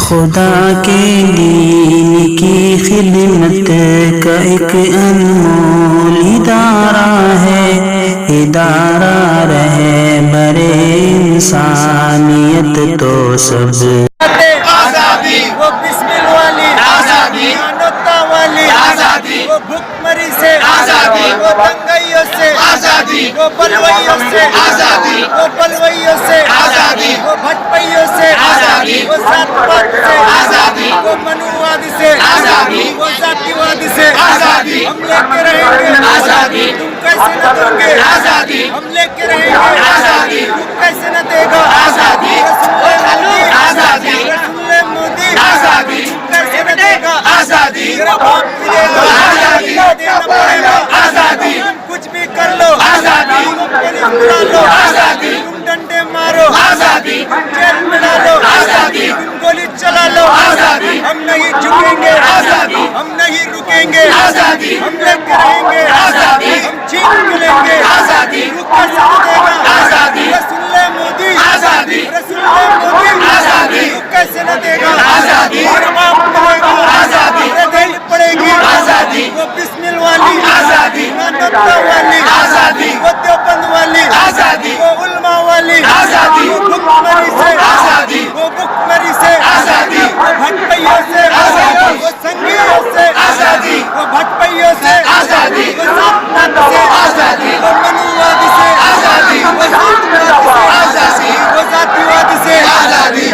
خدا کے دین کی خدمت کا ایک انمول ادارہ ہے، ادارہ رہے برے انسانیت تو سب آزادی، وہ بسمل والی آزادی، مانوتا والی آزادی، وہ بھوک مری سے آزادی، وہ دنگائیوں سے آزادی، وہ بلوائیوں سے آزادی، وہ بلوائیوں سے آزادی، وہ بھٹپائیوں سے آزادی، وہ ذات پات سے آزادی، وہ منوواد سے آزادی، وہ ذاتی واد سے آزادی، ہم لے کے رہیں گے آزادی، تم کیسے نہ دو گے آزادی، ہم لے کے رہیں گے آزادی، تم کیسے نہ دے گا آزادی، رسول مودی آزادی، رسول مودی آزادی، تم کیسے نہ دے گا آزادی، تیرا باپ بھی دے گا آزادی، دینا پڑے گا آزادی، تم کچھ بھی کر لو آزادی، تم پولیس بلا لو آزادی، تم ڈنڈے مارو آزادی، تم جیل میں ڈالو آزادی، تم گولی چلا لو آزادی، ہم نہیں جھکیں گے آزادی، ہم نہیں رکیں گے آزادی، ہم لے کے رہیں گے آزادی، ہم چھین کے لیں گے آزادی، تو کیسے نہ دے گا آزادی، رسول مودی آزادی، رسول مودی آزادی، تو کیسے نہ دے گا آزادی، ہر باپ ملے گا آزادی، دینی پڑے گی آزادی، وہ بسمل والی آزادی، مانوتا والی آزادی، وہ دیوبند والی آزادی، وہ علماء والی آزادی، وہ بھوک مری سے آزادی، وہ بھوک مری سے آزادی، وہ بھٹپائیوں سے آزادی، وہ سنگیوں سے آزادی، وہ بھٹپائیوں سے آزادی، وہ ذات پات سے آزادی، وہ منوواد سے آزادی، وہ ذات پات سے آزادی، وہ ذاتی واد سے آزادی،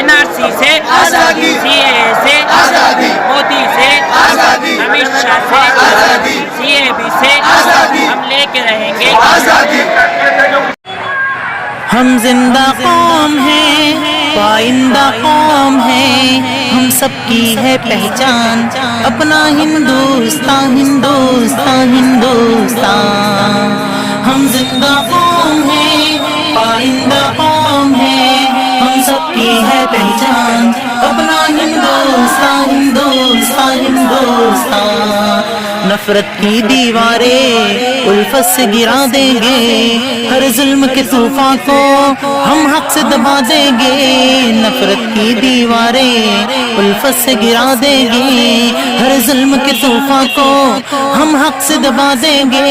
NRC سے آزادی، CAA سے آزادی، مودی سے آزادی، امت شاہ سے آزادی، CAB سے آزادی، ہم لے کے رہیں گے آزادی۔ ہم زندہ قوم ہیں، پائندہ قوم ہیں، ہم سب کی ہے پہچان اپنا ہندوستان، ہندوستان، ہندوستان۔ ہم زندہ قوم ہیں، پائندہ قوم ہیں، ہم سب کی ہے پہچان اپنا ہندوستان، ہندوستان، ہندوستان۔ نفرت کی دیواریں الفت سے گرا دیں گے، ہر ظلم کے طوفان کو ہم حق سے دبا دیں گے۔ نفرت کی دیواریں الفت سے گرا دیں گے، ہر ظلم کے طوفان کو ہم حق سے دبا دیں گے۔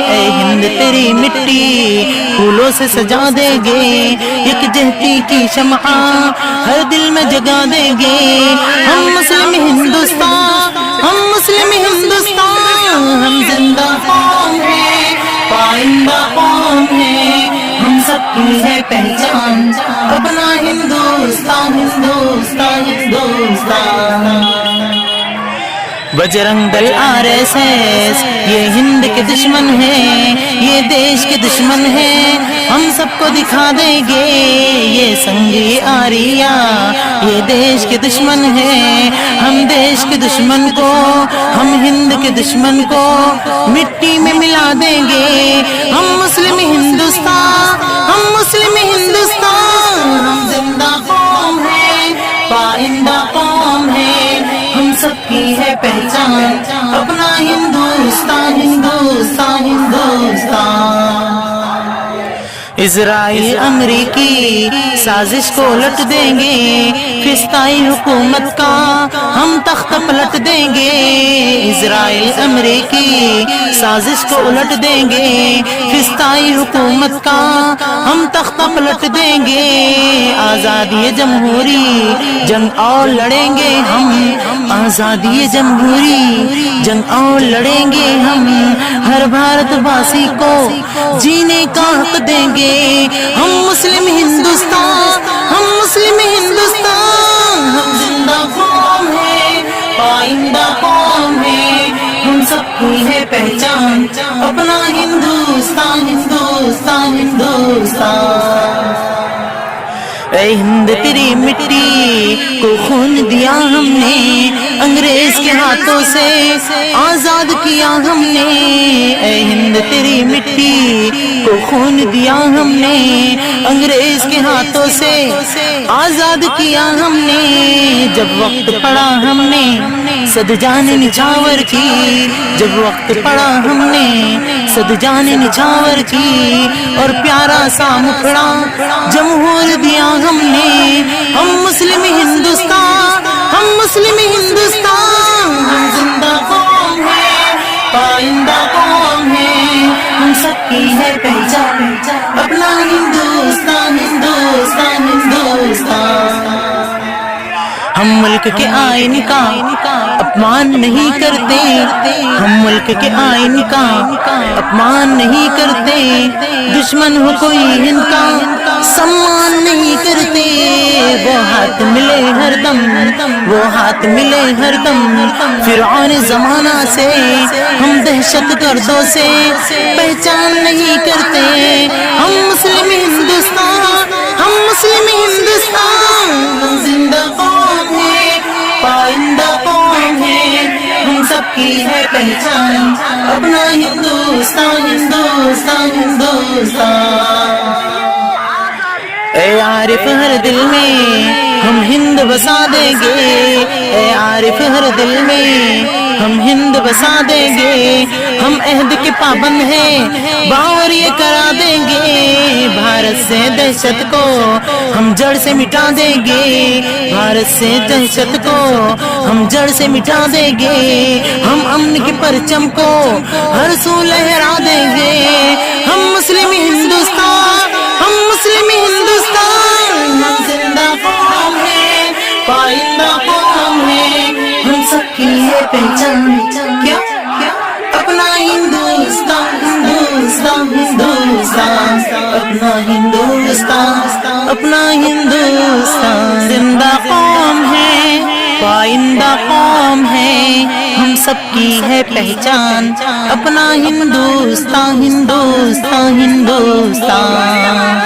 اے ہند تیری مٹی پھولوں سے سجا دیں گے، یکجہتی کی شمع ہر دل میں جگا دیں گے۔ ہم مسلم ہندوستان، ہم مسلم ہندوستان، ہم زندہ قوم ہیں، پائندہ قوم ہیں، ہم سب کی ہے پہچان اپنا ہندوستان، ہندوستان، ہندوستان۔ بجرنگ دل RSS یہ ہند کے دشمن ہیں، یہ دیش کے دشمن ہیں، ہم سب کو دکھا دیں گے۔ یہ سنگی آریہ یہ دیش کے دشمن ہیں، ہم دیش کے دشمن کو، ہم ہند کے دشمن کو مٹی میں ملا دیں گے۔ ہم مسلم ہندوستان، ہم مسلم ہندوستان، ہم زندہ قوم ہیں، پائندہ قوم ہیں، ہم سب کی ہے پہچان اپنا ہندوستان، ہندوستان، ہندوستان۔ اسرائیل امریکی سازش کو الٹ دیں گے، فلسطینی حکومت کا ہم تخت پلٹ دیں گے۔ اسرائیل امریکی سازش کو الٹ دیں گے، فلسطینی حکومت کا ہم تخت پلٹ دیں گے۔ آزادی جمہوری جنگ اور لڑیں گے ہم، آزادی جمہوری جنگ اور لڑیں گے ہم، ہر بھارت واسی کو جینے کا حق دیں گے۔ ہم مسلم ہندوستان، ہم مسلم ہندوستان، ہم زندہ قوم ہیں، پائندہ قوم ہیں، ہم سب کی ہے پہچان اپنا ہندوستان، ہندوستان، ہندوستان۔ اے ہند تیری مٹی کو خون دیا ہم نے، انگریز کے ہاتھوں سے آزاد کیا ہم نے۔ اے ہند تیری مٹی کو خون دیا ہم نے، انگریز کے ہاتھوں سے آزاد کیا ہم نے۔ جب وقت پڑا ہم نے صد جان نچھاور کی، جب وقت پڑا ہم نے صد جان نچھاور کی، اور پیارا سا مکھڑا جمہور دیا ہم نے۔ ہم مسلم ہندوستان، مسلم ہندوستان، ہم زندہ قوم ہیں، پائندہ قوم ہیں، ہم سب کی ہے پہچان، اپنا ہندوستان ہندوستان ہندوستان۔ ہم ملک کے آئین کا اپمان نہیں کرتے، ہم ملک کے آئین کا اپمان نہیں کرتے، دشمن ہو کوئی ان کا سمان نہیں کرتے، وہ ہاتھ ملے ہر دم، وہ ہاتھ ملے ہر دم، فرعون زمانہ سے ہم دہشت گردوں سے پہچان نہیں کرتے، ہم مسلم ہندوستان، ہم مسلم ہندوستان، ہم زندہ قوم ہے، پائندہ قوم ہے، ہم سب کی ہے پہچان، اپنا ہندوستان ہندوستان ہندوستان۔ اے عارف ہر دل میں ہم ہند بسا دیں گے، اے عارف ہر دل میں ہم ہند بسا دیں گے، ہم عہد کے پابند ہیں، باور یہ کرا دیں گے، بھارت سے دہشت کو ہم جڑ سے مٹا دیں گے، بھارت سے دہشت کو ہم جڑ سے مٹا دیں گے، ہم امن کے پرچم کو ہر سو لہرا دیں گے، ہم مسلم ہندوستان، ہم مسلم ہندوستان، ہم زندہ قوم ہے، پائندہ قوم ہے، ہم سب کی ہے پہچان، کیا اپنا ہندوستان ہندوستان ہندوستان، اپنا ہندوستان اپنا ہندوستان، زندہ قوم ہے، پائندہ قوم ہے، ہم سب کی ہے پہچان، اپنا ہندوستان ہندوستان ہندوستان،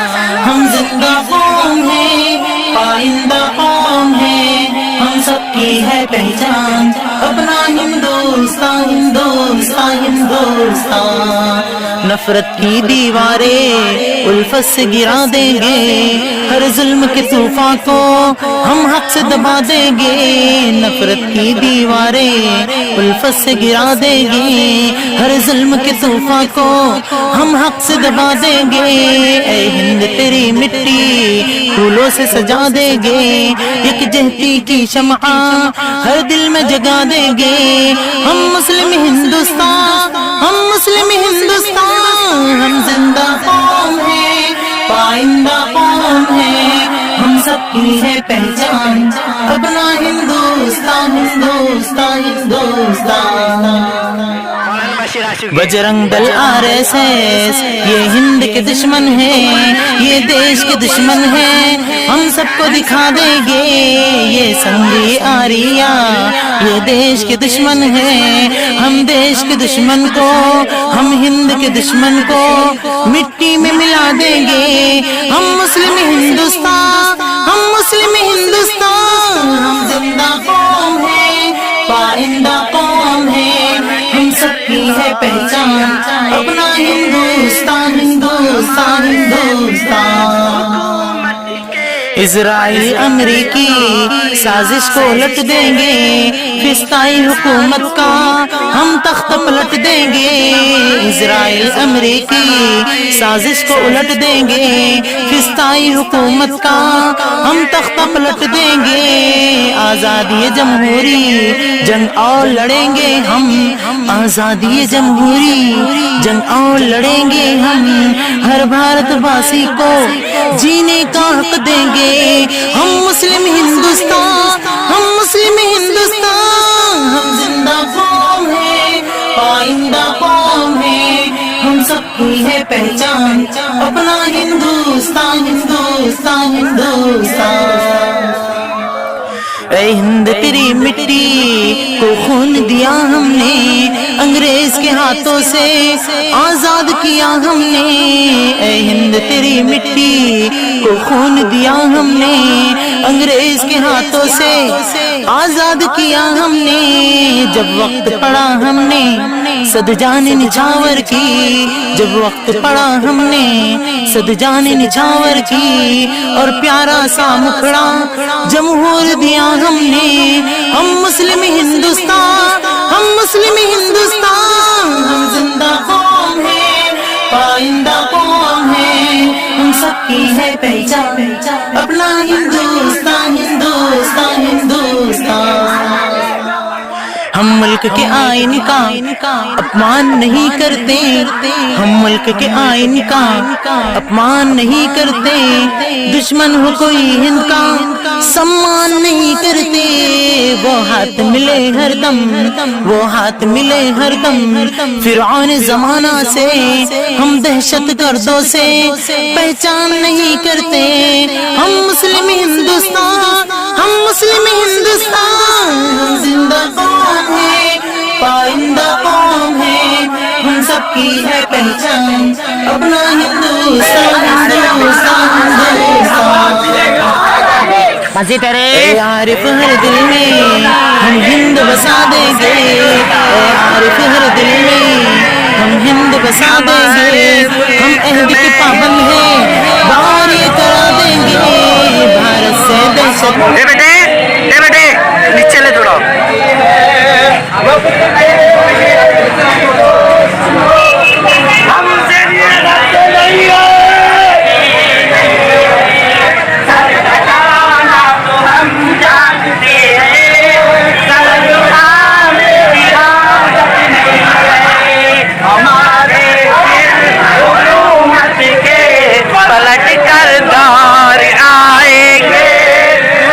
ہم زندہ قوم ہے، پائندہ قوم ہے، ہم سب کی ہے پہچان، اپنا ہندوستان ہندوستان ہندوستان۔ نفرت کی دیواریں الفت سے گرا دیں گے، ہر ظلم کے طوفان کو ہم حق سے دبا دیں گے، نفرت کی دیواریں الفت سے گرا دیں گے، ہر ظلم کے طوفان کو ہم حق سے دبا دیں گے، اے ہند تیری مٹی پھولوں سے سجا دیں گے، یکجہتی کی شمع ہر دل میں جگا دیں گے، ہم مسلم ہندوستان، ہم مسلم ہندوستان، ہم زندہ قوم ہے، پائندہ قوم ہے، ہم سب کی ہے پہچان، اپنا ہندوستان ہندوستان ہندوستان۔ بجرنگ دل RSS یہ ہند کے دشمن ہیں، یہ دیش کے دشمن ہیں، ہم سب کو دکھا دیں گے، یہ سنگی آریا یہ دیش کے دشمن ہیں، ہم دیش کے دشمن کو، ہم ہند کے دشمن کو مٹی میں ملا دیں گے، ہم مسلم ہندوستان، ہم مسلم ہندوستان، ہم زندہ قوم ہے، پائندہ قوم ہے، ہم سب کی ہے پہچان، اپنا ہندوستان ہندوستان ہندوستان۔ اسرائیل امریکی سازش کو الٹ دیں گے، فلسطینی حکومت کا ہم تخت پلٹ دیں گے، اسرائیل امریکی سازش کو الٹ دیں گے، فلسطینی حکومت کا ہم تخت پلٹ دیں گے، آزادی جمہوری جنگ اور لڑیں گے ہم، آزادی جمہوری جنگ اور لڑیں گے ہم، ہر بھارت واسی کو جینے کا حق دیں گے، ہم مسلم ہندوستان، ہم مسلم ہندوستان، ہم زندہ قوم ہے، پائندہ قوم ہے، ہم سب کی ہے پہچان، اپنا ہندوستان ہندوستان ہندوستان۔ اے ہند تیری مٹی کو خون دیا ہم نے، انگریز کے ہاتھوں سے آزاد کیا ہم نے، اے ہند تیری مٹی کو خون دیا ہم نے، انگریز کے ہاتھوں سے آزاد کیا ہم نے، جب وقت پڑا ہم نے صد جان نچھاور کی، جب وقت پڑا ہم نے صد جان نچھاور کی، اور پیارا سا مکھڑا جمہور دیا ہم نے، ہم مسلم ہندوستان، ہم مسلم ہندوستان، ہم زندہ قوم ہے، پائندہ قوم ہے، ہم سب کی ہے پہچان، اپنا ہندوستان ہندوستان ہندوستان۔ ہم ملک کے آئین کا اپمان نہیں کرتے، ہم ملک کے آئین کا اپمان نہیں کرتے، دشمن ہو کوئی ہند کا سمان نہیں کرتے، وہ ہاتھ ملے ہر دم، وہ ہاتھ ملے ہر دم، فرعون زمانہ سے ہم دہشت گردوں سے پہچان نہیں کرتے، ہم مسلم ہندوستان، ہم مسلم ہندوستان، ہم زندہ قوم ہے، پائندہ قوم ہے، ہم سب کی ہے پہچان، اپنا ہندوستان، ہندوستان، ہندوستان۔ مسجد اے تحریک عارف ہر دل میں ہم ہند بسا دیں گے، اے عارف ہر دل میں ہم ہند بسا دیں گے، ہم عہد کے پابند ہیں، بار یہ کرا دیں گے، بھارت سے دہشت۔ اے بیٹے نیچے لے تھوڑا۔ ہم سے یہ رہتے نہیں ہے، پلٹ کر دور آئیں گے،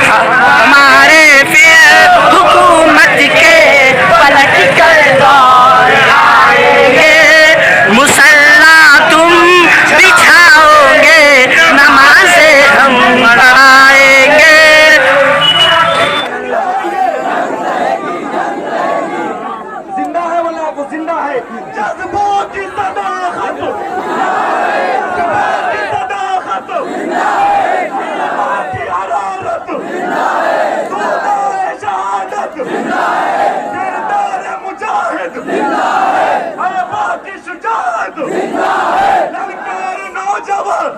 ہمارے پھر حکومت کے پلٹ کر دور آئیں گے، مسلح تم بچھاؤ گے، نمازیں ہم پڑھائیں گے۔ زندہ ہے واللہ وہ زندہ ہے، جذبوں کی صداقت، جذبوں کی صداقت، کی حرارت، سودائے شہادت، کردار مجاہد، آبا کی شجاعت، للکار نوجوان،